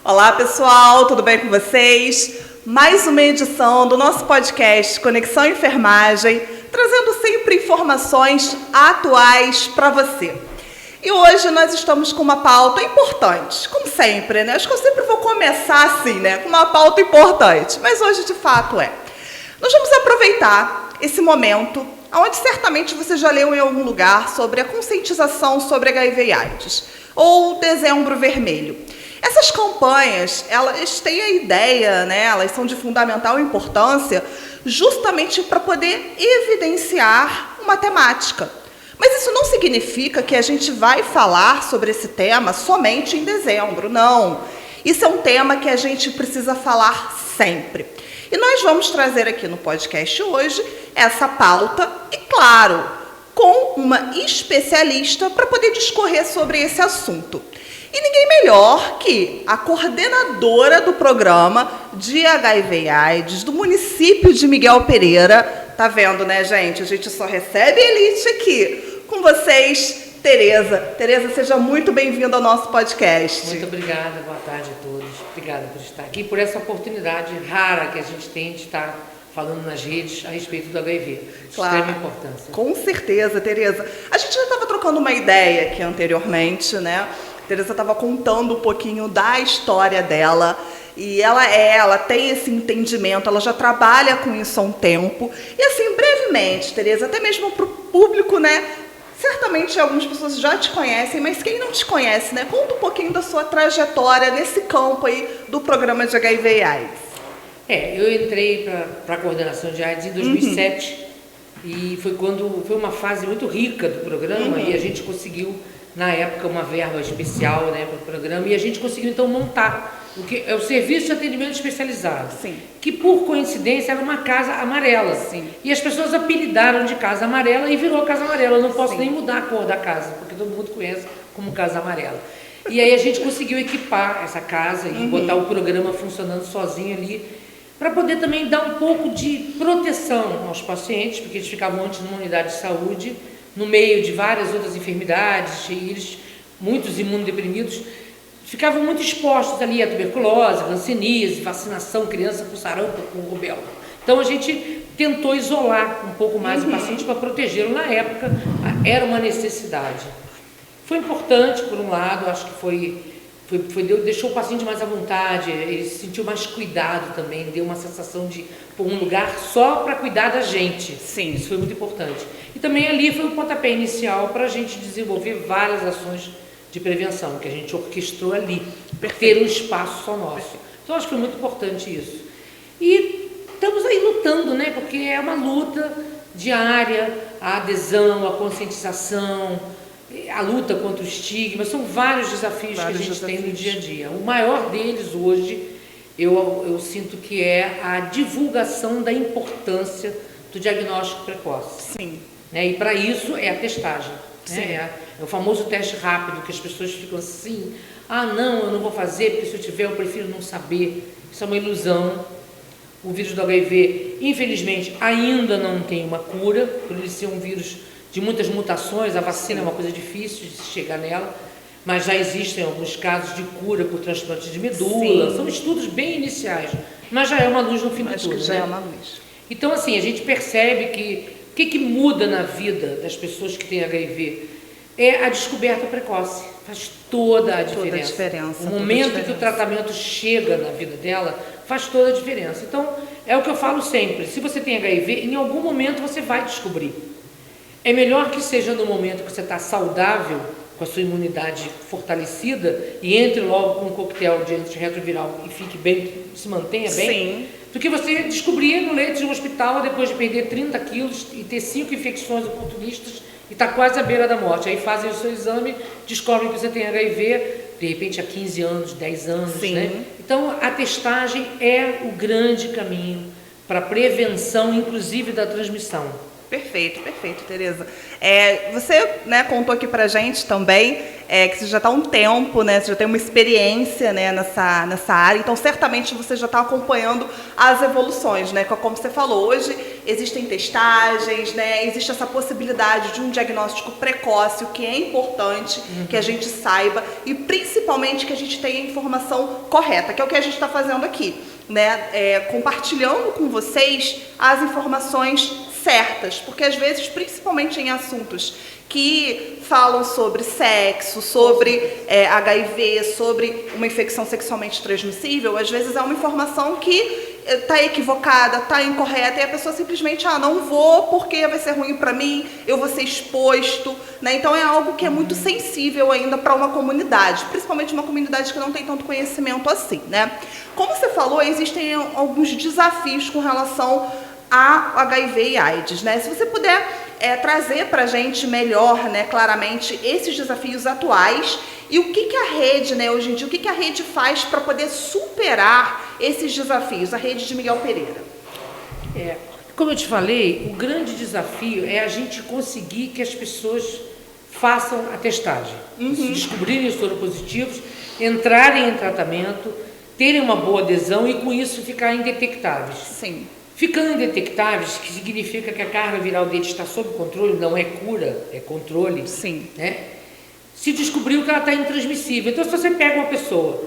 Olá, pessoal, tudo bem com vocês? Mais uma edição do nosso podcast Conexão Enfermagem, trazendo sempre informações atuais para você. E hoje nós estamos com uma pauta importante, como sempre, né? Acho que eu sempre vou começar assim, né? Com uma pauta importante, mas hoje de fato é. Nós vamos aproveitar esse momento, onde certamente você já leu em algum lugar sobre a conscientização sobre HIV e AIDS, ou Dezembro Vermelho. Essas campanhas, elas têm a ideia, né? Elas são de fundamental importância, justamente para poder evidenciar uma temática. Mas isso não significa que a gente vai falar sobre esse tema somente em dezembro, não. Isso é um tema que a gente precisa falar sempre. E nós vamos trazer aqui no podcast hoje essa pauta e, claro, com uma especialista para poder discorrer sobre esse assunto. E ninguém melhor que a coordenadora do programa de HIV e AIDS do município de Miguel Pereira. Tá vendo, né, gente? A gente só recebe elite aqui. Com vocês, Tereza. Tereza, seja muito bem-vinda ao nosso podcast. Muito obrigada, boa tarde a todos. Obrigada por estar aqui, por essa oportunidade rara que a gente tem de estar falando nas redes a respeito do HIV. Claro, extrema importância. Com certeza, Tereza. A gente já estava trocando uma ideia aqui anteriormente, né? A Tereza estava contando um pouquinho da história dela. E ela tem esse entendimento, ela já trabalha com isso há um tempo. E assim, brevemente, Tereza, até mesmo para o público, né? Certamente algumas pessoas já te conhecem, mas quem não te conhece, né? Conta um pouquinho da sua trajetória nesse campo aí do programa de HIV e AIDS. Eu entrei para a coordenação de AIDS em 2007 e foi uma fase muito rica do programa e a gente conseguiu, na época, uma verba especial, né, para o programa, e a gente conseguiu então montar o que é o serviço de atendimento especializado, que por coincidência era uma casa amarela. E as pessoas apelidaram de casa amarela e virou casa amarela. Eu não posso nem mudar a cor da casa, porque todo mundo conhece como casa amarela. E aí a gente conseguiu equipar essa casa e botar o programa funcionando sozinho ali, para poder também dar um pouco de proteção aos pacientes, porque eles ficavam antes numa unidade de saúde, no meio de várias outras enfermidades, e eles, muitos imunodeprimidos, ficavam muito expostos ali a tuberculose, hanseníase, vacinação, criança com sarampo, com rubéola. Então a gente tentou isolar um pouco mais o paciente para protegê-lo. Na época era uma necessidade. Foi importante, por um lado, acho que deixou o paciente mais à vontade, ele se sentiu mais cuidado também, deu uma sensação de um lugar só para cuidar da gente. Isso foi muito importante. E também ali foi o pontapé inicial para a gente desenvolver várias ações de prevenção, que a gente orquestrou ali, ter um espaço só nosso. Então, acho que foi muito importante isso. E estamos aí lutando, né? Porque é uma luta diária, a adesão, a conscientização, a luta contra o estigma, são vários desafios que a gente tem no dia a dia. O maior deles hoje, eu sinto que é a divulgação da importância do diagnóstico precoce. E para isso é a testagem. É o famoso teste rápido, que as pessoas ficam assim, não, eu não vou fazer, porque se eu tiver eu prefiro não saber. Isso é uma ilusão. O vírus do HIV, infelizmente, ainda não tem uma cura, por ele ser um vírus de muitas mutações, a vacina é uma coisa difícil de se chegar nela, mas já existem alguns casos de cura por transplante de medula, são estudos bem iniciais, mas já é uma luz no fim do túnel. É uma luz. Então, assim, a gente percebe que o que muda na vida das pessoas que têm HIV é a descoberta precoce. Faz toda a diferença. O momento que o tratamento chega na vida dela faz toda a diferença. Então, é o que eu falo sempre. Se você tem HIV, em algum momento você vai descobrir. É melhor que seja no momento que você está saudável, com a sua imunidade fortalecida, e entre logo com um coquetel de antirretroviral e fique bem, se mantenha bem, do que você descobrir no leito de um hospital depois de perder 30 quilos e ter 5 infecções oportunistas e está quase à beira da morte. Aí fazem o seu exame, descobrem que você tem HIV, de repente há 15 anos, 10 anos. Né? Então, a testagem é o grande caminho para a prevenção, inclusive da transmissão. Perfeito, perfeito, Tereza. Você, né, contou aqui pra gente também que você já está há um tempo, né, você já tem uma experiência, né, nessa área, então certamente você já está acompanhando as evoluções, né, como você falou, hoje existem testagens, né, existe essa possibilidade de um diagnóstico precoce, o que é importante que a gente saiba e principalmente que a gente tenha a informação correta, que é o que a gente está fazendo aqui, né, compartilhando com vocês as informações certas, porque às vezes, principalmente em assuntos que falam sobre sexo, sobre HIV, sobre uma infecção sexualmente transmissível, às vezes é uma informação que está equivocada, está incorreta, e a pessoa simplesmente, não vou porque vai ser ruim para mim, eu vou ser exposto, né? Então é algo que é muito sensível ainda para uma comunidade, principalmente uma comunidade que não tem tanto conhecimento assim, né? Como você falou, existem alguns desafios com relação a HIV e AIDS, né? Se você puder trazer para a gente melhor, né, claramente, esses desafios atuais e o que a rede, né, hoje em dia, o que a rede faz para poder superar esses desafios, a rede de Miguel Pereira. Como eu te falei, o grande desafio é a gente conseguir que as pessoas façam a testagem, se descobrirem os soropositivos, entrarem em tratamento, terem uma boa adesão e com isso ficarem indetectáveis. Sim. Ficando indetectáveis, que significa que a carga viral dele está sob controle, não é cura, é controle. Sim. Né? Se descobriu que ela está intransmissível. Então, se você pega uma pessoa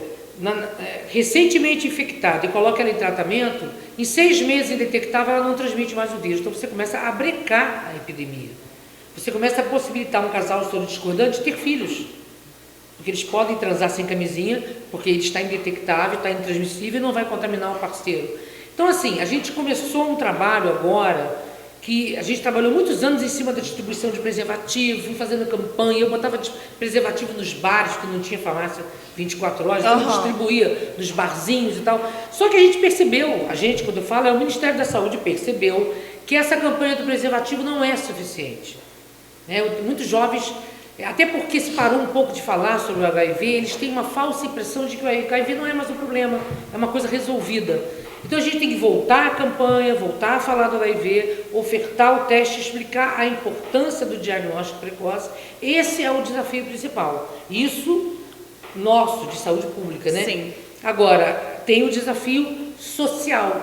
recentemente infectada e coloca ela em tratamento, em 6 meses indetectável, ela não transmite mais o vírus. Então, você começa a brecar a epidemia. Você começa a possibilitar um casal sorodiscordante ter filhos. Porque eles podem transar sem camisinha, porque ele está indetectável, está intransmissível e não vai contaminar o parceiro. Então, assim, a gente começou um trabalho agora, que a gente trabalhou muitos anos em cima da distribuição de preservativo, fui fazendo campanha, eu botava preservativo nos bares, que não tinha farmácia 24 horas, então eu distribuía nos barzinhos e tal. Só que a gente percebeu, quando eu falo, o Ministério da Saúde percebeu que essa campanha do preservativo não é suficiente. Muitos jovens, até porque se parou um pouco de falar sobre o HIV, eles têm uma falsa impressão de que o HIV não é mais um problema, é uma coisa resolvida. Então a gente tem que voltar à campanha, voltar a falar do HIV, ofertar o teste, explicar a importância do diagnóstico precoce. Esse é o desafio principal. Isso nosso, de saúde pública, né? Sim. Agora, tem o desafio social,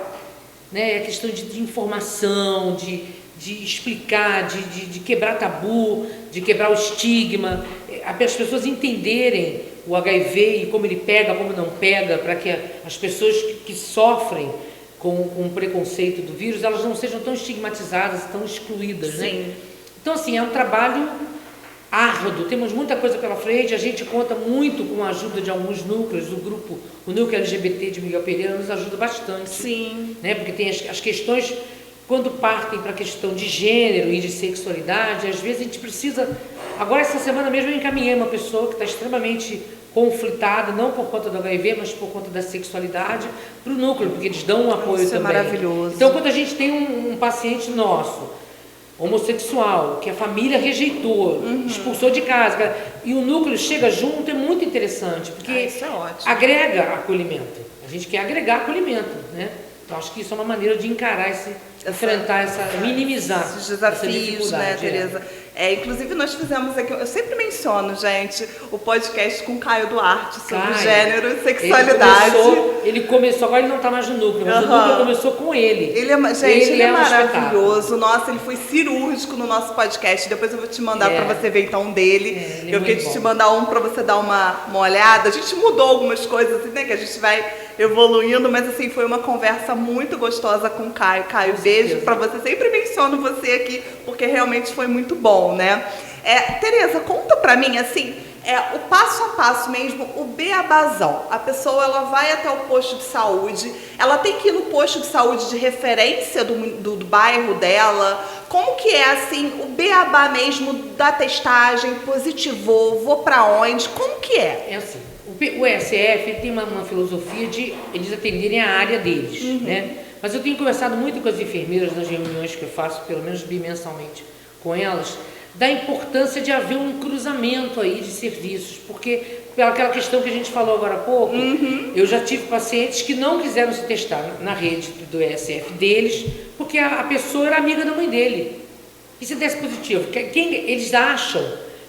né? A questão de informação, de explicar, de quebrar tabu, de quebrar o estigma, as pessoas entenderem o HIV e como ele pega, como não pega, para que as pessoas que sofrem com o preconceito do vírus, elas não sejam tão estigmatizadas, tão excluídas, né? Então, assim, é um trabalho árduo, temos muita coisa pela frente, a gente conta muito com a ajuda de alguns núcleos, o núcleo LGBT de Miguel Pereira nos ajuda bastante. Sim. Né? Porque tem as questões, quando partem para a questão de gênero e de sexualidade, às vezes a gente precisa... Agora, essa semana mesmo, eu encaminhei uma pessoa que está extremamente conflitada, não por conta do HIV, mas por conta da sexualidade, para o núcleo, porque eles dão um apoio Isso também. É maravilhoso. Então, quando a gente tem um paciente nosso, homossexual, que a família rejeitou, expulsou de casa, e o núcleo chega junto, é muito interessante, porque isso é ótimo. Agrega acolhimento. A gente quer agregar acolhimento, né? Então, acho que isso é uma maneira de encarar minimizar esses desafios, né, Tereza? Inclusive, nós fizemos aqui, eu sempre menciono, gente, o podcast com Caio Duarte sobre gênero e sexualidade. Ele começou, agora ele não está mais no núcleo, mas o núcleo começou com ele. Ele é maravilhoso. Nossa, ele foi cirúrgico no nosso podcast. Depois eu vou te mandar para você ver então dele. Eu queria te mandar um para você dar uma olhada. A gente mudou algumas coisas, assim, né, que a gente vai evoluindo, mas assim, foi uma conversa muito gostosa com o Caio. Caio, beijo para você. Sempre menciono você aqui, porque realmente foi muito bom, né? Tereza, conta para mim, assim, o passo a passo mesmo, o beabazão. A pessoa, ela vai até o posto de saúde, ela tem que ir no posto de saúde de referência do bairro dela. Como que é, assim, o beabá mesmo da testagem, positivou, vou para onde? Como que é? É assim, o ESF ele tem uma filosofia de eles atenderem a área deles, né? Mas eu tenho conversado muito com as enfermeiras nas reuniões que eu faço, pelo menos bimensalmente, com elas, da importância de haver um cruzamento aí de serviços, porque pelaquela questão que a gente falou agora há pouco, eu já tive pacientes que não quiseram se testar na rede do ESF deles, porque a pessoa era amiga da mãe dele. E se desse positivo? Eles acham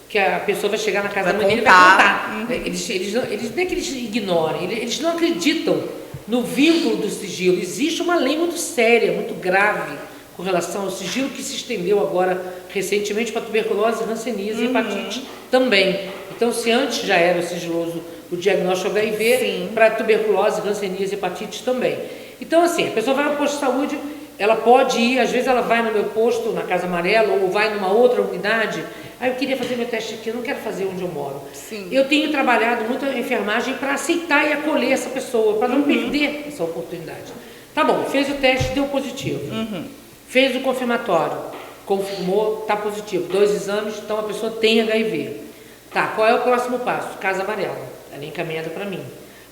que a pessoa vai chegar na casa da mãe dele e vai contar. contar. Eles não é que eles ignorem, eles não acreditam no vínculo do sigilo. Existe uma lei muito séria, muito grave com relação ao sigilo, que se estendeu agora recentemente para tuberculose, hanseníase e hepatite também. Então, se antes já era sigiloso o diagnóstico HIV, para tuberculose, hanseníase e hepatite também. Então, assim, a pessoa vai ao posto de saúde, ela pode ir, às vezes ela vai no meu posto, na Casa Amarela, ou vai numa outra unidade. Eu queria fazer meu teste aqui, eu não quero fazer onde eu moro. Sim. Eu tenho trabalhado muito a enfermagem para aceitar e acolher essa pessoa, para não perder essa oportunidade. Tá bom, fez o teste, deu positivo. Fez o confirmatório, confirmou, está positivo. 2 exames, então a pessoa tem HIV. Tá, qual é o próximo passo? Casa Amarela. Ela é encaminhada para mim.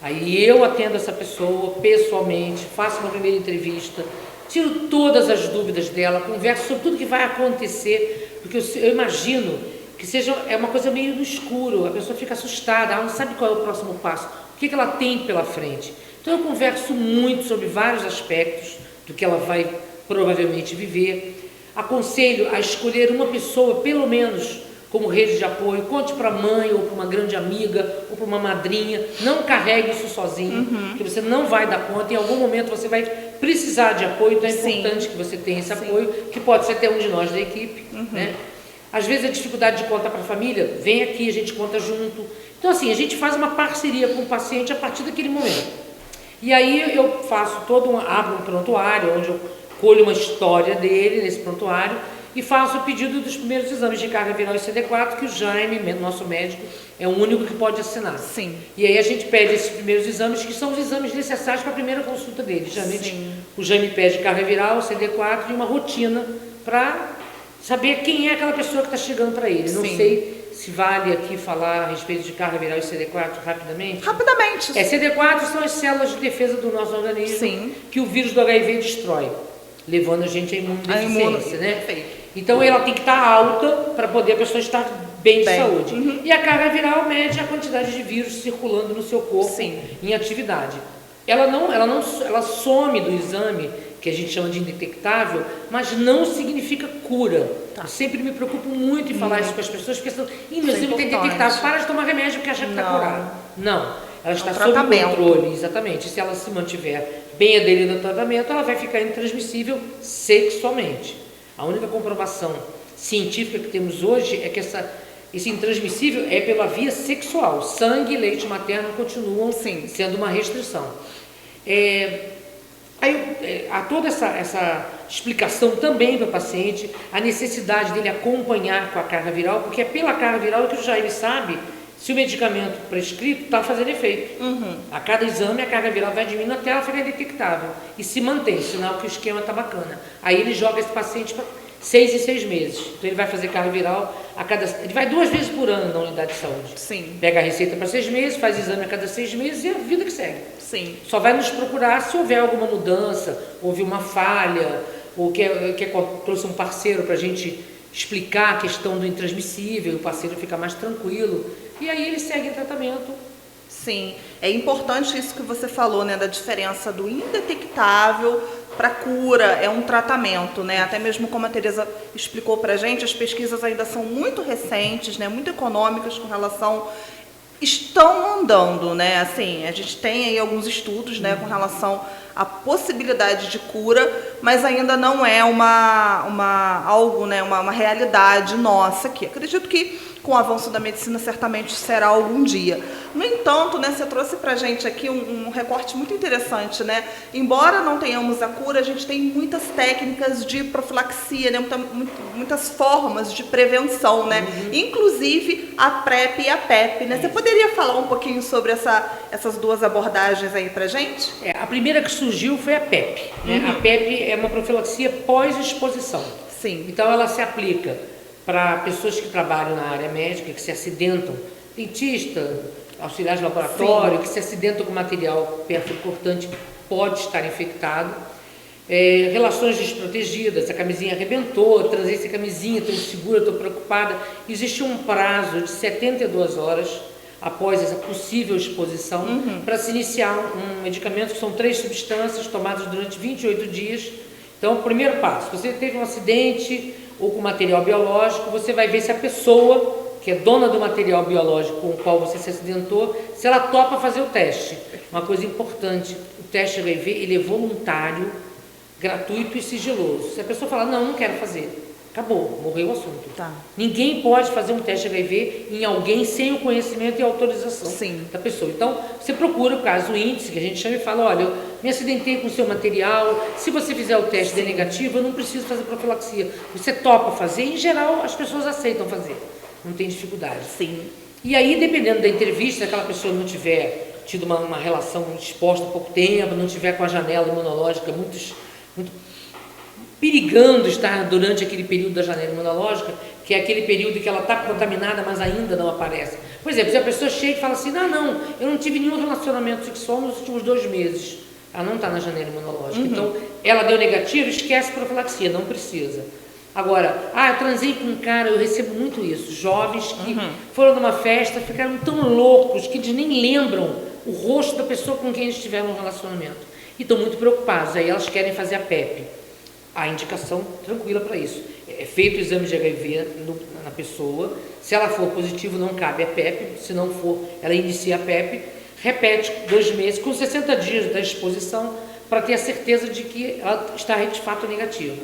Aí eu atendo essa pessoa pessoalmente, faço uma primeira entrevista, tiro todas as dúvidas dela, converso sobre tudo que vai acontecer, porque eu imagino que é uma coisa meio no escuro, a pessoa fica assustada, ela não sabe qual é o próximo passo, o que ela tem pela frente. Então eu converso muito sobre vários aspectos do que ela vai provavelmente viver, aconselho a escolher uma pessoa, pelo menos, como rede de apoio, conte para a mãe, ou para uma grande amiga, ou para uma madrinha, não carregue isso sozinho, porque você não vai dar conta, em algum momento você vai precisar de apoio, então é importante que você tenha esse apoio, que pode ser até um de nós da equipe, né? Às vezes a dificuldade de contar para a família, vem aqui, a gente conta junto. Então assim, a gente faz uma parceria com o paciente a partir daquele momento. E aí eu faço abro um prontuário, onde eu colho uma história dele nesse prontuário, e faço o pedido dos primeiros exames de carga viral e CD4, que o Jaime, nosso médico, é o único que pode assinar. Sim. E aí a gente pede esses primeiros exames, que são os exames necessários para a primeira consulta dele. Geralmente o Jaime pede carga viral, CD4 e uma rotina para saber quem é aquela pessoa que está chegando para ele. Não sei se vale aqui falar a respeito de carga viral e CD4 rapidamente. Rapidamente. CD4 são as células de defesa do nosso organismo que o vírus do HIV destrói, levando a gente a imunodeficiência, né? Perfeito. Então ela tem que estar alta para poder a pessoa estar bem de saúde. E a carga viral mede a quantidade de vírus circulando no seu corpo em atividade. Ela some do exame, que a gente chama de indetectável, mas não significa cura. Eu sempre me preocupo muito em falar isso com as pessoas, porque meu exame está indetectável, para de tomar remédio porque acha que está curado. Não, ela está sob controle, exatamente. Se ela se mantiver bem aderida ao tratamento, ela vai ficar intransmissível sexualmente. A única comprovação científica que temos hoje é que esse intransmissível é pela via sexual. Sangue e leite materno continuam sendo uma restrição. Há toda essa explicação também para o paciente, a necessidade dele acompanhar com a carga viral, porque é pela carga viral que o Jair sabe se o medicamento prescrito está fazendo efeito. A cada exame a carga viral vai diminuindo até ela ficar indetectável e se mantém, sinal que o esquema está bacana. Aí ele joga esse paciente para 6 em 6 meses. Então ele vai fazer carga viral ele vai 2 vezes por ano na unidade de saúde. Pega a receita para 6 meses, faz exame a cada 6 meses e a vida que segue. Só vai nos procurar se houver alguma mudança, houve uma falha, ou trouxe um parceiro para a gente explicar a questão do intransmissível, o parceiro fica mais tranquilo. E aí ele segue em tratamento. Sim, é importante isso que você falou, né, da diferença do indetectável para cura, é um tratamento, né? Até mesmo como a Tereza explicou para a gente, as pesquisas ainda são muito recentes, né, muito econômicas com relação... Estão andando, né? Assim, a gente tem aí alguns estudos, né, com relação à possibilidade de cura, mas ainda não é algo, né, uma realidade nossa aqui. Acredito que com o avanço da medicina certamente será algum dia. No entanto, né, você trouxe para a gente aqui um recorte muito interessante, né? Embora não tenhamos a cura, a gente tem muitas técnicas de profilaxia, né? Muitas formas de prevenção, né? Inclusive a PrEP e a PEP, né? Você poderia falar um pouquinho sobre essas duas abordagens aí para a gente? A primeira que surgiu foi a PEP, né? A PEP é uma profilaxia pós-exposição. Então ela se aplica para pessoas que trabalham na área médica, que se acidentam, dentista, auxiliares de laboratório, que se acidentam com material perfurocortante, pode estar infectado. Relações desprotegidas, a camisinha arrebentou, transei sem camisinha, estou insegura, estou preocupada. Existe um prazo de 72 horas após essa possível exposição para se iniciar um medicamento, que são 3 substâncias tomadas durante 28 dias. Então, o primeiro passo, você teve um acidente, ou com material biológico, você vai ver se a pessoa que é dona do material biológico com o qual você se acidentou, se ela topa fazer o teste. Uma coisa importante, o teste HIV, ele é voluntário, gratuito e sigiloso. Se a pessoa falar, não quero fazer, acabou, morreu o assunto. Tá. Ninguém pode fazer um teste HIV em alguém sem o conhecimento e autorização da pessoa. Então, você procura o caso índice, que a gente chama e fala, olha, eu me acidentei com o seu material, se você fizer o teste de negativo, eu não preciso fazer profilaxia. Você topa fazer, em geral, as pessoas aceitam fazer. Não tem dificuldade. Sim. E aí, dependendo da entrevista, se aquela pessoa não tiver tido uma relação exposta há pouco tempo, não tiver com a janela imunológica muito perigando estar durante aquele período da janela imunológica, que é aquele período que ela está contaminada, mas ainda não aparece. Por exemplo, se a pessoa chega e fala assim, não, eu não tive nenhum relacionamento sexual nos últimos 2 meses, ela não está na janela imunológica. Então, ela deu negativo, esquece profilaxia, não precisa. Agora, eu transei com um cara, eu recebo muito isso, jovens que foram numa festa, ficaram tão loucos que eles nem lembram o rosto da pessoa com quem eles tiveram um relacionamento. E estão muito preocupados, aí elas querem fazer a PEP. A indicação tranquila para isso. É feito o exame de HIV na pessoa, se ela for positivo não cabe a PEP, se não for, ela inicia a PEP, repete 2 meses, com 60 dias da exposição, para ter a certeza de que ela está de fato negativa.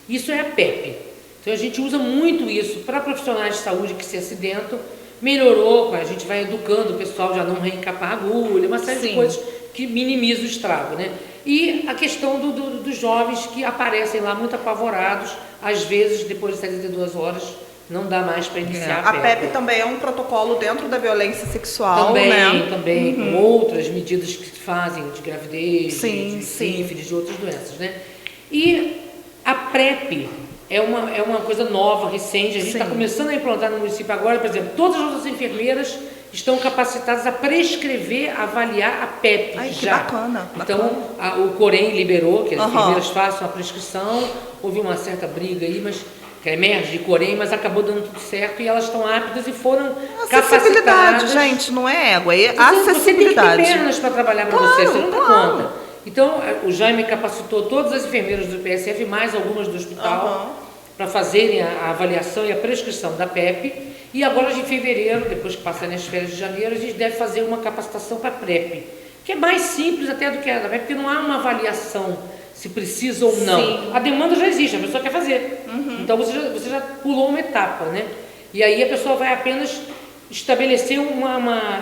Isso é a PEP. Então a gente usa muito isso para profissionais de saúde que se acidentam. Melhorou, a gente vai educando o pessoal já não reencapar a agulha, uma série de coisas que minimiza o estrago, né? E a questão dos jovens que aparecem lá muito apavorados, às vezes depois de 72 horas não dá mais para iniciar a PEP. A PEP também é um protocolo dentro da violência sexual, Também, com outras medidas que se fazem de gravidez, de sífilis, de outras doenças, né? E a PrEP é uma coisa nova, recente, a gente está começando a implantar no município agora, por exemplo, todas as nossas enfermeiras estão capacitadas a prescrever, avaliar a PEP. Que bacana. Então, o Corém liberou que as enfermeiras façam a prescrição, houve uma certa briga aí, mas que emerge de Corém, mas acabou dando tudo certo e elas estão aptas e foram capacitadas. Gente, não é égua, é acessibilidade. Você tem que ter pernas para trabalhar para você não dá conta. Então, o Jaime capacitou todas as enfermeiras do PSF, mais algumas do hospital, para fazerem a avaliação e a prescrição da PEP. E agora, de fevereiro, depois que passarem as férias de janeiro, a gente deve fazer uma capacitação para a PrEP, que é mais simples até do que a da PEP, porque não há uma avaliação se precisa ou não. A demanda já existe, a pessoa quer fazer. Então, você já pulou uma etapa, né? E aí a pessoa vai apenas estabelecer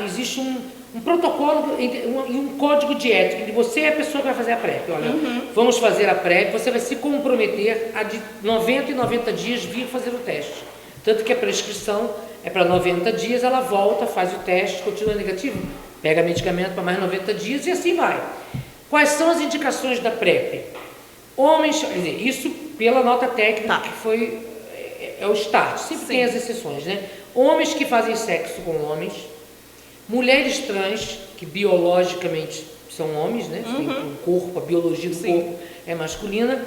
existe um protocolo e um código de ética, de você é a pessoa que vai fazer a PrEP. Olha, vamos fazer a PrEP, você vai se comprometer a de 90 em 90 dias vir fazer o teste. Tanto que a prescrição é para 90 dias, ela volta, faz o teste, continua negativo, pega medicamento para mais 90 dias e assim vai. Quais são as indicações da PrEP? Homens, quer dizer, isso pela nota técnica que foi, é o start, sempre tem as exceções, né? Homens que fazem sexo com homens, mulheres trans, que biologicamente são homens, né? Tem um corpo, a biologia do corpo é masculina,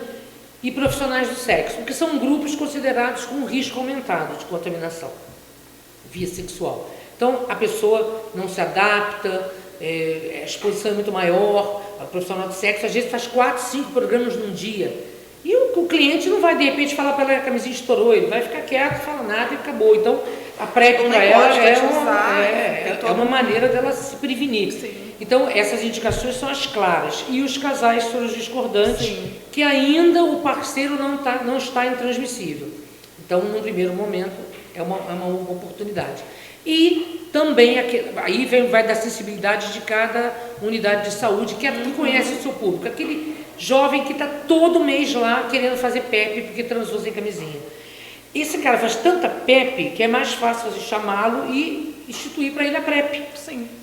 e profissionais do sexo, que são grupos considerados com risco aumentado de contaminação via sexual. Então, a pessoa não se adapta, a exposição é muito maior, a profissional do sexo às vezes faz 4, 5 programas num dia. E o cliente não vai, de repente, falar para ela que a camisinha estourou, ele vai ficar quieto, não fala nada e acabou. Então, a PrEP para ela é uma maneira dela se prevenir. Então, essas indicações são as claras. E os casais discordantes, que ainda o parceiro não está intransmissível. Então, num primeiro momento, é uma oportunidade. E também, aí vai da sensibilidade de cada unidade de saúde, que conhece o seu público. Aquele jovem que está todo mês lá querendo fazer PEP porque transou sem camisinha. Esse cara faz tanta PEP que é mais fácil você chamá-lo e instituir para ele a PrEP.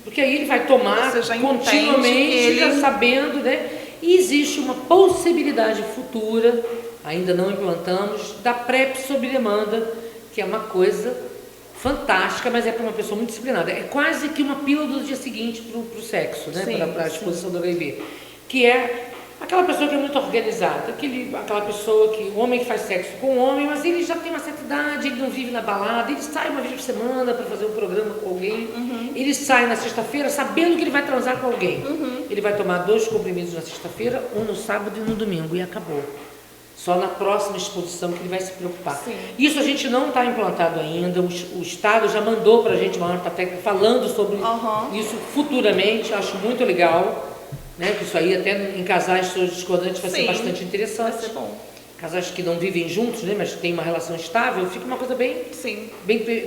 Porque aí ele vai tomar continuamente, já sabendo, né? E existe uma possibilidade futura, ainda não implantamos, da PrEP sob demanda, que é uma coisa fantástica, mas é para uma pessoa muito disciplinada. É quase que uma pílula do dia seguinte para o sexo, né? Para a exposição do HIV. Que é aquela pessoa que é muito organizada, aquela pessoa que, o homem que faz sexo com o homem, mas ele já tem uma certa idade, ele não vive na balada, ele sai uma vez por semana para fazer um programa com alguém, ele sai na sexta-feira sabendo que ele vai transar com alguém. Ele vai tomar 2 comprimidos na sexta-feira, um no sábado e um no domingo, e acabou. Só na próxima exposição que ele vai se preocupar. Sim. Isso a gente não está implantado ainda, o Estado já mandou para a gente uma nota técnica falando sobre isso futuramente, acho muito legal, né? Que isso aí até em casais discordantes vai ser bastante interessante. Vai ser bom. Casais que não vivem juntos, né, mas tem uma relação estável, fica uma coisa bem... Sim.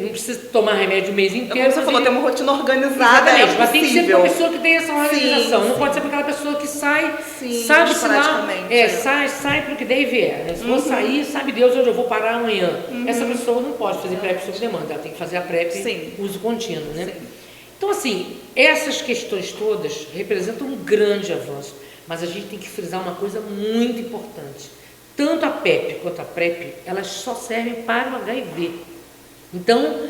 Não precisa tomar remédio o mês inteiro. Como você falou, tem uma rotina organizada. Exatamente, mas tem que ser uma pessoa que tem essa organização. Não pode ser aquela pessoa que sai, sabe se lá, sai porque der e vier. Né? Se for sair, sabe Deus onde eu vou parar amanhã. Essa pessoa não pode fazer PrEP sob demanda, ela tem que fazer a PrEP uso contínuo, né? Então, assim, essas questões todas representam um grande avanço, mas a gente tem que frisar uma coisa muito importante. Tanto a PEP quanto a PrEP, elas só servem para o HIV. Então,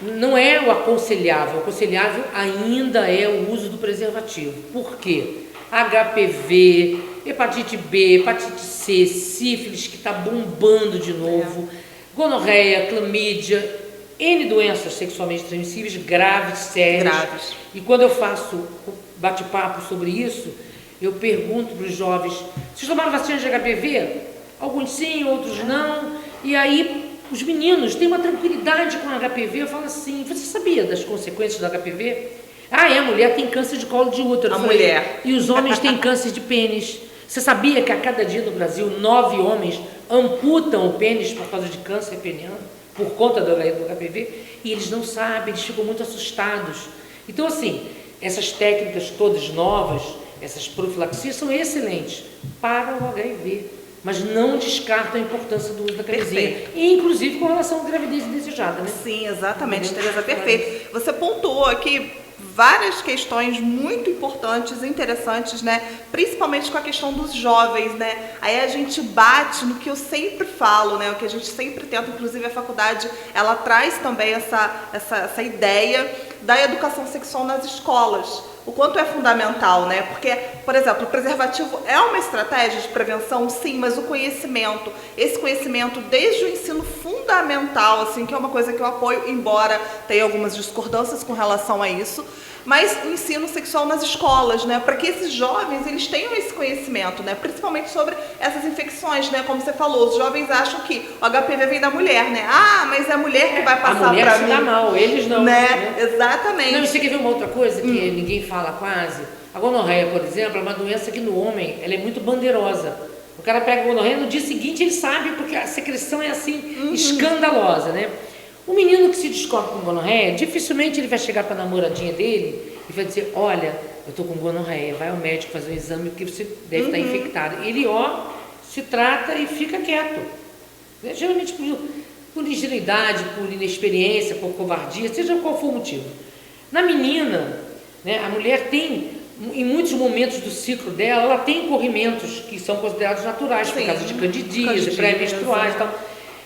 não é o aconselhável. O aconselhável ainda é o uso do preservativo. Por quê? HPV, hepatite B, hepatite C, sífilis, que está bombando de novo, gonorreia, clamídia, N doenças sexualmente transmissíveis graves, sérias. E quando eu faço bate-papo sobre isso, eu pergunto para os jovens, vocês tomaram vacina de HPV? Alguns sim, outros não. E aí os meninos têm uma tranquilidade com o HPV. Eu falo assim, você sabia das consequências do HPV? A mulher tem câncer de colo de útero. E os homens têm câncer de pênis. Você sabia que a cada dia no Brasil 9 homens amputam o pênis por causa de câncer peniano, por conta do HPV? E eles não sabem, eles ficam muito assustados. Então, assim, essas técnicas todas novas, essas profilaxias são excelentes para o HIV. Mas não descarta a importância do uso da camisinha, inclusive com relação à gravidez indesejada, né? Sim, exatamente, Tereza, perfeito. Você pontuou aqui várias questões muito importantes e interessantes, né? Principalmente com a questão dos jovens, né? Aí a gente bate no que eu sempre falo, né? O que a gente sempre tenta, inclusive a faculdade, ela traz também essa ideia da educação sexual nas escolas. O quanto é fundamental, né? Porque, por exemplo, o preservativo é uma estratégia de prevenção, sim, mas o conhecimento, esse conhecimento desde o ensino fundamental, assim, que é uma coisa que eu apoio, embora tenha algumas discordâncias com relação a isso, mas o ensino sexual nas escolas, né? Para que esses jovens, eles tenham esse conhecimento, né? Principalmente sobre essas infecções, né? Como você falou, os jovens acham que o HPV vem da mulher, né? Ah, mas é a mulher que vai passar para mim. A mulher se dá mal, eles não. Né? Exatamente. Não, você quer ver uma outra coisa que ninguém fala quase? A gonorreia, por exemplo, é uma doença que no homem, ela é muito bandeirosa. O cara pega a gonorreia, no dia seguinte ele sabe, porque a secreção é assim, escandalosa, né? O menino que se descobre com gonorreia, dificilmente ele vai chegar para a namoradinha dele e vai dizer, olha, eu estou com gonorreia, vai ao médico fazer um exame porque você deve estar infectado. Ele, se trata e fica quieto. Geralmente por ingenuidade, por inexperiência, por covardia, seja qual for o motivo. Na menina, né, a mulher tem, em muitos momentos do ciclo dela, ela tem corrimentos que são considerados naturais, por causa de candidíase, pré-menstruais e tal.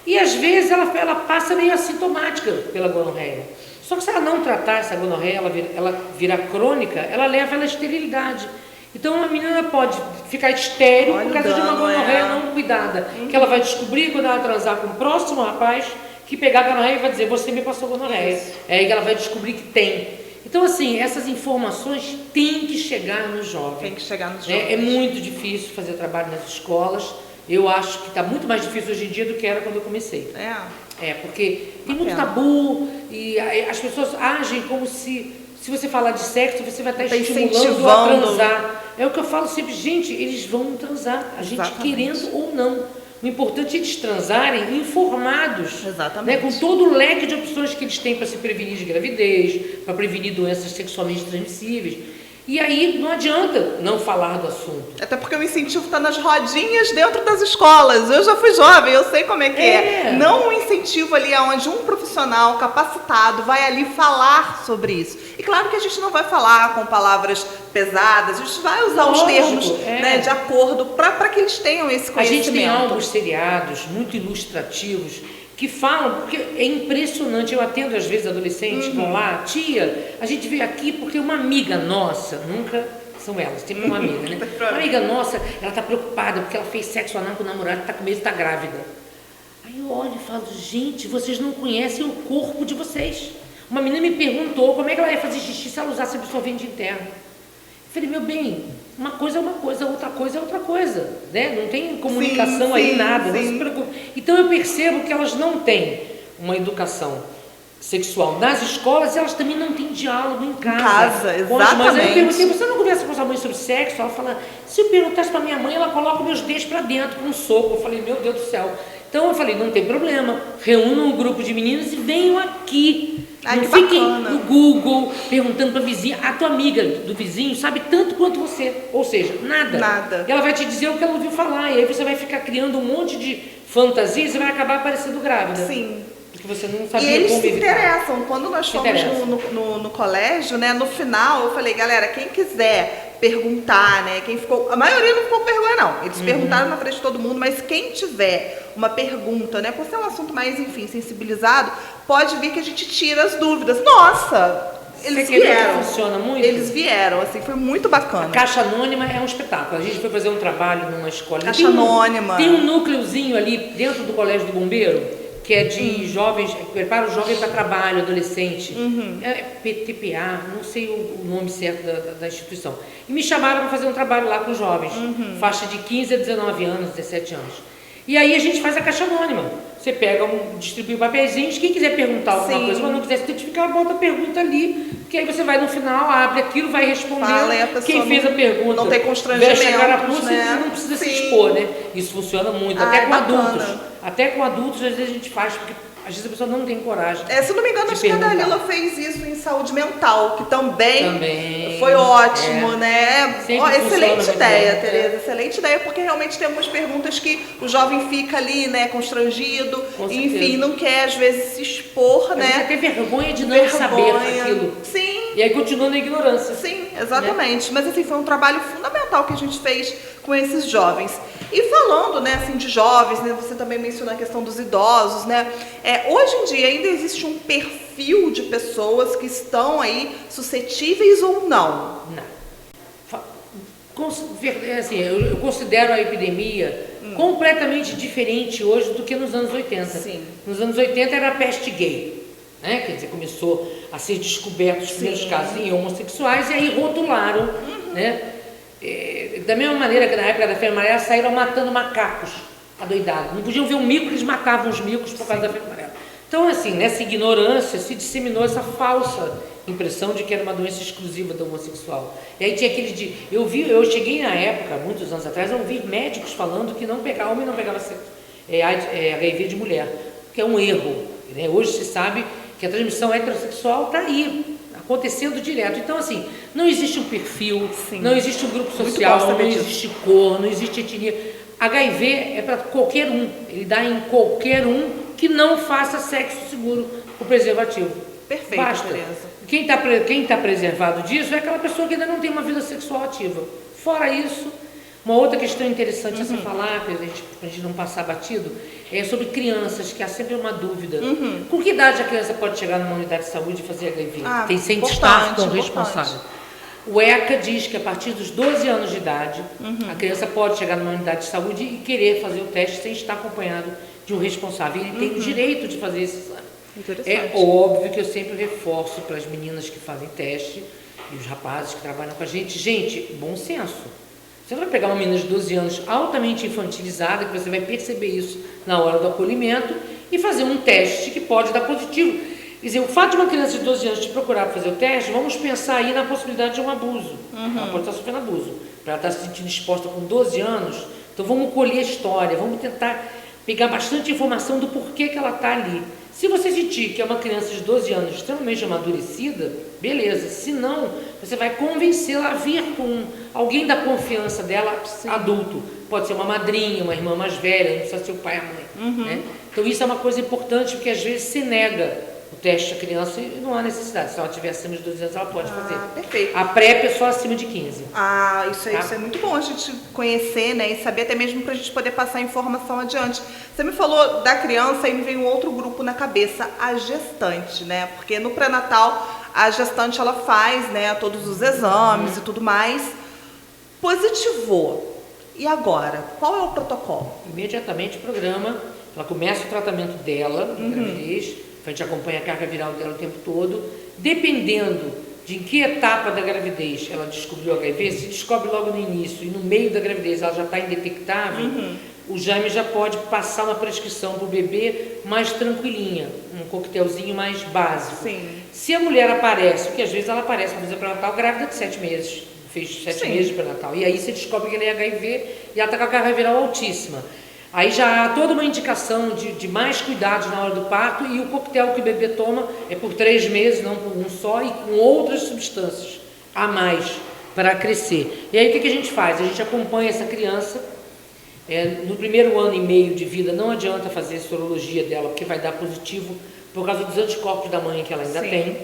E às vezes ela passa meio assintomática pela gonorreia. Só que se ela não tratar essa gonorreia, ela virar crônica, ela leva ela à esterilidade. Então a menina pode ficar estéril por causa de uma gonorreia não cuidada. Que ela vai descobrir quando ela transar com o próximo rapaz que pegar a gonorreia e vai dizer, você me passou gonorreia. É aí que ela vai descobrir que tem. Então, assim, essas informações têm que chegar nos jovens. Tem que chegar nos jovens. É muito difícil fazer trabalho nas escolas. Eu acho que está muito mais difícil hoje em dia do que era quando eu comecei. Porque tem muito tabu e as pessoas agem como se você falar de sexo, você vai estar estimulando a transar. É o que eu falo sempre, gente, eles vão transar, a gente querendo ou não. O importante é eles transarem informados, né, com todo o leque de opções que eles têm para se prevenir de gravidez, para prevenir doenças sexualmente transmissíveis. E aí não adianta não falar do assunto. Até porque o incentivo está nas rodinhas dentro das escolas. Eu já fui jovem, eu sei como é que é. Não um incentivo ali onde um profissional capacitado vai ali falar sobre isso. E claro que a gente não vai falar com palavras pesadas, a gente vai usar os termos né, de acordo para que eles tenham esse conhecimento. A gente tem alguns seriados muito ilustrativos que falam, porque é impressionante, eu atendo às vezes adolescentes que vão lá, tia, a gente veio aqui porque uma amiga nossa, nunca são elas, sempre uma amiga, né? Uma amiga nossa, ela está preocupada porque ela fez sexo anal com o namorado, está com medo de estar grávida. Aí eu olho e falo, gente, vocês não conhecem o corpo de vocês. Uma menina me perguntou como é que ela ia fazer xixi se ela usasse absorvente interno. Falei, meu bem, uma coisa é uma coisa, outra coisa é outra coisa, né? Não tem comunicação aí, nada, não se preocupe. Então eu percebo que elas não têm uma educação sexual nas escolas e elas também não têm diálogo em casa. Exatamente. Mas eu perguntei, você não conversa com sua mãe sobre sexo? Ela fala, se eu perguntasse para minha mãe, ela coloca meus dedos para dentro com um soco. Eu falei, meu Deus do céu. Então eu falei, não tem problema, reúnam um grupo de meninas e venham aqui. Não fiquem no Google perguntando para a vizinha, a tua amiga do vizinho sabe tanto quanto você, ou seja, nada. Ela vai te dizer o que ela ouviu falar, e aí você vai ficar criando um monte de fantasias e vai acabar aparecendo grávida. Sim. Porque você não sabia e eles como se evitar. interessam. Quando nós fomos no colégio, né, no final, eu falei, galera, quem quiser perguntar, né, quem ficou... A maioria não ficou com vergonha, não. Eles perguntaram na frente de todo mundo, mas quem tiver uma pergunta, né, por ser um assunto mais, enfim, sensibilizado, pode vir que a gente tira as dúvidas. Nossa! Eles vieram. Funciona muito? Eles vieram, assim, foi muito bacana. A Caixa Anônima é um espetáculo. A gente foi fazer um trabalho numa escola. Caixa Anônima. Tem um núcleozinho ali dentro do Colégio do Bombeiro, que é de jovens, prepara o jovem para trabalho, adolescente. É PTPA, não sei o nome certo da instituição. E me chamaram para fazer um trabalho lá com jovens, faixa de 15 a 19 anos, 17 anos. E aí a gente faz a Caixa Anônima. Você pega, distribui papeizinhos, quem quiser perguntar alguma coisa, mas não quiser se identificar, bota a pergunta ali, que aí você vai no final, abre aquilo, vai responder. Fala, e a pessoa quem fez a pergunta, não tem constrangimento, veste a carapuça, né? e não precisa se expor, né? Isso funciona muito, até com adultos. Até com adultos, às vezes a gente faz, porque às vezes a pessoa não tem coragem. Se não me engano, acho que a Dalila fez isso em saúde mental, que também foi ótimo, né? Excelente ideia, Tereza, excelente ideia, porque realmente tem algumas perguntas que o jovem fica ali, né, constrangido, enfim, não quer às vezes se expor, né? Você tem vergonha de não saber aquilo. Sim. E aí continua na ignorância. Sim, exatamente. Né? Mas assim, foi um trabalho fundamental que a gente fez com esses jovens. E falando, né, assim, de jovens, né, você também mencionou a questão dos idosos, né? Hoje em dia ainda existe um perfil de pessoas que estão aí suscetíveis ou não? Não. Assim, eu considero a epidemia completamente diferente hoje do que nos anos 80. Sim. Nos anos 80 era a peste gay, né? Quer dizer, começou a ser descobertos os primeiros casos em homossexuais e aí rotularam, né? Da mesma maneira que na época da febre amarela saíram matando macacos adoidados. Não podiam ver um mico, eles matavam os micos por causa da febre amarela. Então, assim, nessa ignorância se disseminou essa falsa impressão de que era uma doença exclusiva do homossexual. E aí tinha aquele de... Eu cheguei na época, muitos anos atrás, a ouvir médicos falando que não pegava homem, não pegava HIV de mulher, que é um erro. Né? Hoje se sabe que a transmissão heterossexual está aí, acontecendo direto. Então, assim, não existe um perfil, não existe um grupo social, não existe cor, não existe etnia. HIV é para qualquer um, ele dá em qualquer um que não faça sexo seguro com preservativo. Perfeito, basta. Tereza. Quem tá preservado disso é aquela pessoa que ainda não tem uma vida sexual ativa. Fora isso, uma outra questão interessante a se falar, para a gente não passar batido, é sobre crianças, que há sempre uma dúvida. Com que idade a criança pode chegar numa unidade de saúde e fazer HIV? Tem sem estar com o responsável. O ECA diz que a partir dos 12 anos de idade, a criança pode chegar numa unidade de saúde e querer fazer o teste sem estar acompanhado de um responsável. Ele tem o direito de fazer esse exame. É óbvio que eu sempre reforço para as meninas que fazem teste e os rapazes que trabalham com a gente, bom senso. Você não vai pegar uma menina de 12 anos altamente infantilizada, que você vai perceber isso na hora do acolhimento, e fazer um teste que pode dar positivo. Quer dizer, o fato de uma criança de 12 anos te procurar para fazer o teste, vamos pensar aí na possibilidade de um abuso. Ela pode estar sofrendo abuso. Para ela estar se sentindo exposta com 12 anos, então vamos colher a história, vamos tentar pegar bastante informação do porquê que ela está ali. Se você sentir que é uma criança de 12 anos extremamente amadurecida, beleza. Se não, você vai convencê-la a vir com alguém da confiança dela, adulto. Pode ser uma madrinha, uma irmã mais velha, não precisa ser o pai e a mãe. Né? Então isso é uma coisa importante, porque às vezes se nega o teste da criança e não há necessidade. Se ela tiver acima de 12 anos, ela pode fazer. Perfeito. A PrEP é só acima de 15. Isso é muito bom a gente conhecer, né, e saber, até mesmo para a gente poder passar a informação adiante. Você me falou da criança e me veio um outro grupo na cabeça, a gestante, né? Porque no pré-natal a gestante ela faz, né, todos os exames e tudo mais. Positivou. E agora? Qual é o protocolo? Imediatamente o programa, ela começa o tratamento dela, gravidez. A gente acompanha a carga viral dela o tempo todo. Dependendo de em que etapa da gravidez ela descobriu o HIV, se descobre logo no início e no meio da gravidez ela já está indetectável, o Jaime já pode passar uma prescrição para o bebê mais tranquilinha, um coquetelzinho mais básico. Sim. Se a mulher aparece, porque às vezes ela aparece para fazer pré-natal grávida de 7 meses, fez 7 meses de pré-natal, e aí você descobre que ele é HIV e ela está com a carga viral altíssima. Aí já há toda uma indicação de mais cuidados na hora do parto, e o coquetel que o bebê toma é por 3 meses, não por um só, e com outras substâncias a mais para crescer. E aí o que a gente faz? A gente acompanha essa criança, no primeiro ano e meio de vida não adianta fazer sorologia dela, porque vai dar positivo por causa dos anticorpos da mãe que ela ainda tem.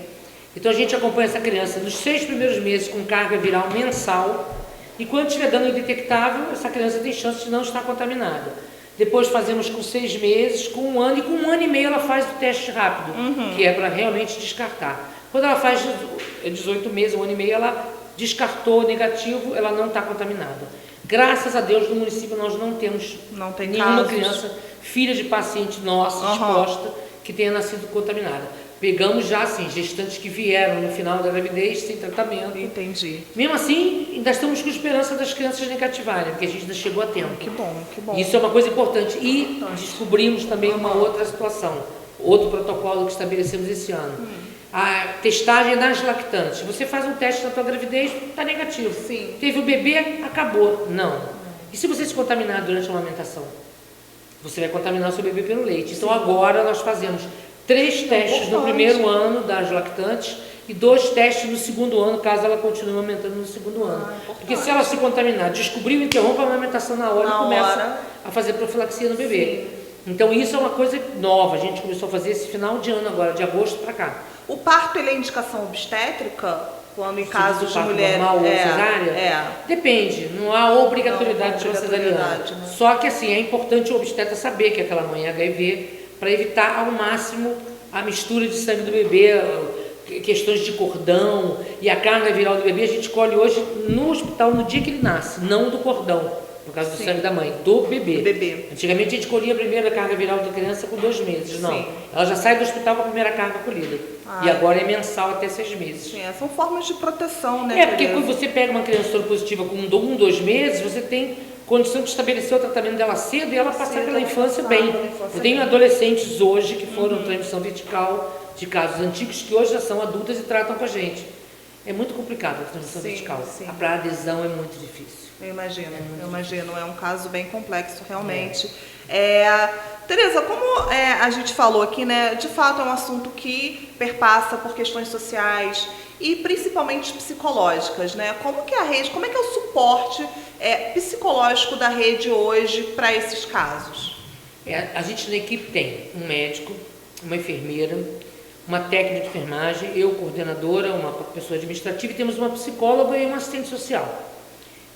Então a gente acompanha essa criança nos 6 primeiros meses com carga viral mensal, e quando estiver dano indetectável, essa criança tem chance de não estar contaminada. Depois fazemos com 6 meses, com 1 ano, e com 1 ano e meio ela faz o teste rápido, que é para realmente descartar. Quando ela faz 18 meses, 1 ano e meio, ela descartou negativo, ela não está contaminada. Graças a Deus, no município nós não temos nenhuma criança, filha de paciente nossa, exposta, que tenha nascido contaminada. Pegamos já, assim, gestantes que vieram no final da gravidez sem tratamento. Entendi. Mesmo assim, ainda estamos com esperança das crianças negativarem, porque a gente ainda chegou a tempo. Que bom, que bom. Isso é uma coisa importante. E descobrimos também uma outra situação, outro protocolo que estabelecemos esse ano. A testagem das lactantes. Você faz um teste na tua gravidez, está negativo. Sim. Teve o bebê, acabou. Não. E se você se contaminar durante a amamentação? Você vai contaminar o seu bebê pelo leite. Então agora nós fazemos 3 testes no primeiro ano das lactantes e 2 testes no segundo ano, caso ela continue amamentando no segundo ano. Porque se ela se contaminar, descobriu, interrompe a amamentação na hora e começa a fazer profilaxia no bebê. Sim. Então isso é uma coisa nova, a gente começou a fazer esse final de ano agora, de agosto para cá. O parto, ele é indicação obstétrica? Quando em casos de mulher normal ou cesárea? Depende, não há obrigatoriedade de uma cesariana. Né? Só que assim, é importante o obstetra saber que aquela mãe é HIV, para evitar ao máximo a mistura de sangue do bebê, questões de cordão e a carga viral do bebê. A gente colhe hoje no hospital no dia que ele nasce, não do cordão, por causa do sangue da mãe, do bebê. Antigamente a gente colhia a primeira carga viral da criança com 2 meses, não. Ela já sai do hospital com a primeira carga colhida. E agora é mensal até 6 meses. Sim, são formas de proteção, né? Porque quando você pega uma criança soropositiva com 1, 2 meses, você tem condição de estabelecer o tratamento dela cedo e ela passar pela infância bem. Eu tenho adolescentes hoje que foram transmissão vertical de casos antigos que hoje já são adultas e tratam com a gente. É muito complicado a transmissão vertical. Para adesão é muito difícil. Eu imagino, é um caso bem complexo, realmente. Tereza, como a gente falou aqui, né, de fato é um assunto que perpassa por questões sociais e principalmente psicológicas, né? Como que é o suporte psicológico da rede hoje para esses casos? A gente na equipe tem um médico, uma enfermeira, uma técnica de enfermagem, eu coordenadora, uma pessoa administrativa, e temos uma psicóloga e uma assistente social.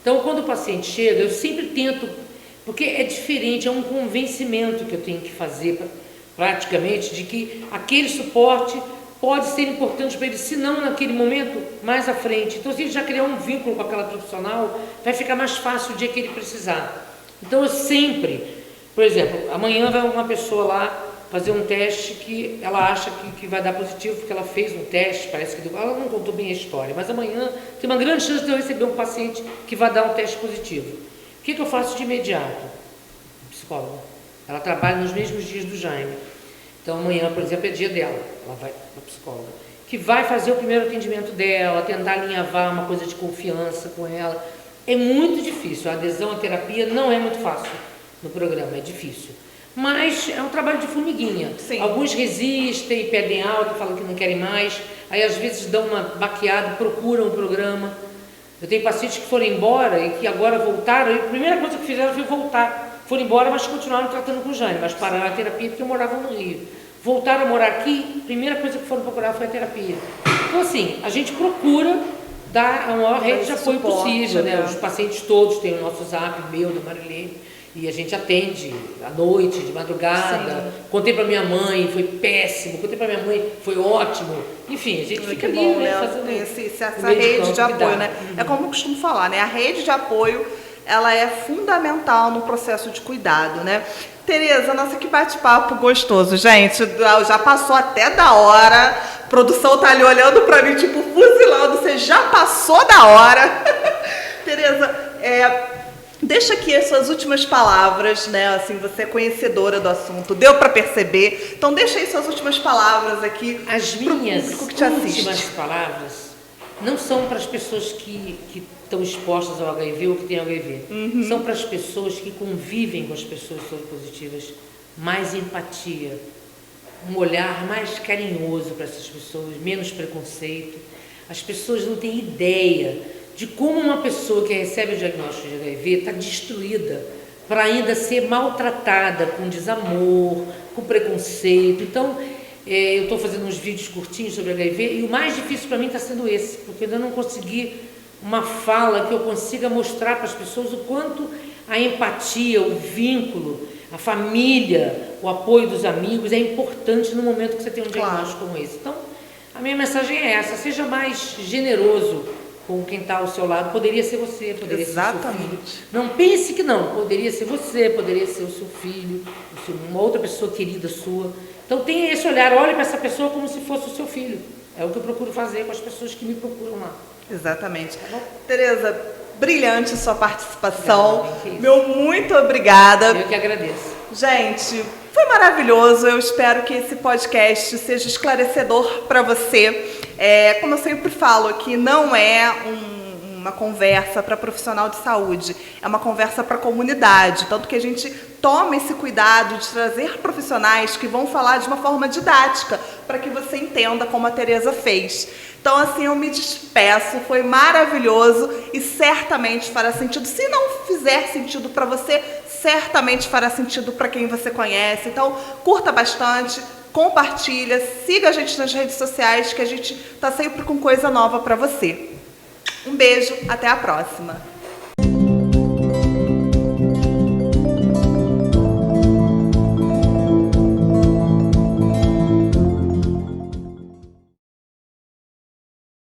Então, quando o paciente chega, eu sempre tento, porque é diferente, é um convencimento que eu tenho que fazer praticamente de que aquele suporte pode ser importante para ele, se não naquele momento, mais à frente. Então, se ele já criar um vínculo com aquela profissional, vai ficar mais fácil o dia que ele precisar. Então, eu sempre, por exemplo, amanhã vai uma pessoa lá fazer um teste que ela acha que vai dar positivo, porque ela fez um teste, parece que ela não contou bem a história, mas amanhã tem uma grande chance de eu receber um paciente que vai dar um teste positivo. O que eu faço de imediato? Psicóloga. Ela trabalha nos mesmos dias do Jaime. Então amanhã, por exemplo, é dia dela, ela vai para a psicóloga, que vai fazer o primeiro atendimento dela, tentar alinhavar uma coisa de confiança com ela. É muito difícil, a adesão à terapia não é muito fácil no programa, é difícil. Mas é um trabalho de formiguinha. Alguns resistem, pedem alta, falam que não querem mais, aí às vezes dão uma baqueada, procuram o programa. Eu tenho pacientes que foram embora e que agora voltaram, e a primeira coisa que fizeram foi voltar. Foram embora, mas continuaram tratando com o Jaime, mas pararam a terapia porque moravam no Rio. Voltaram a morar aqui, a primeira coisa que foram procurar foi a terapia. Então assim, a gente procura dar a maior rede de apoio possível, né? Os pacientes todos têm o nosso zap, meu, da Marilene. E a gente atende à noite, de madrugada. Contei para minha mãe, foi péssimo. Contei para minha mãe, foi ótimo. Enfim, a gente fica ali, bom, né? Essa rede de apoio, né? É como eu costumo falar, né? A rede de apoio, ela é fundamental no processo de cuidado, né? Tereza, nossa, que bate-papo gostoso, gente. Já passou até da hora. A produção tá ali olhando para mim, tipo, fuzilando passou da hora. Tereza, deixa aqui as suas últimas palavras, né? Assim, você é conhecedora do assunto, deu para perceber. Então, deixa aí suas últimas palavras aqui. As minhas que te últimas palavras não são para as pessoas que estão expostas ao HIV ou que têm HIV. São para as pessoas que convivem com as pessoas soropositivas. Mais empatia, um olhar mais carinhoso para essas pessoas, menos preconceito. As pessoas não têm ideia de como uma pessoa que recebe o diagnóstico de HIV está destruída para ainda ser maltratada com desamor, com preconceito. Então, eu estou fazendo uns vídeos curtinhos sobre HIV e o mais difícil para mim está sendo esse, porque eu ainda não consegui uma fala que eu consiga mostrar para as pessoas o quanto a empatia, o vínculo, a família, o apoio dos amigos é importante no momento que você tem um diagnóstico como esse. Então, a minha mensagem é essa: seja mais generoso com quem está ao seu lado. Poderia ser você, poderia ser o seu filho. Não pense que não, poderia ser você, poderia ser o seu filho, uma outra pessoa querida sua. Então tenha esse olhar, olhe para essa pessoa como se fosse o seu filho. É o que eu procuro fazer com as pessoas que me procuram lá. Exatamente. Tá bom? Tereza, brilhante sua participação. Meu muito obrigada. Eu que agradeço. Gente, foi maravilhoso. Eu espero que esse podcast seja esclarecedor para você. Como eu sempre falo aqui, não é uma conversa para profissional de saúde, é uma conversa para a comunidade, tanto que a gente toma esse cuidado de trazer profissionais que vão falar de uma forma didática, para que você entenda como a Tereza fez. Então, assim, eu me despeço, foi maravilhoso e certamente fará sentido. Se não fizer sentido para você, certamente fará sentido para quem você conhece. Então, curta bastante, compartilha, siga a gente nas redes sociais, que a gente está sempre com coisa nova para você. Um beijo, até a próxima!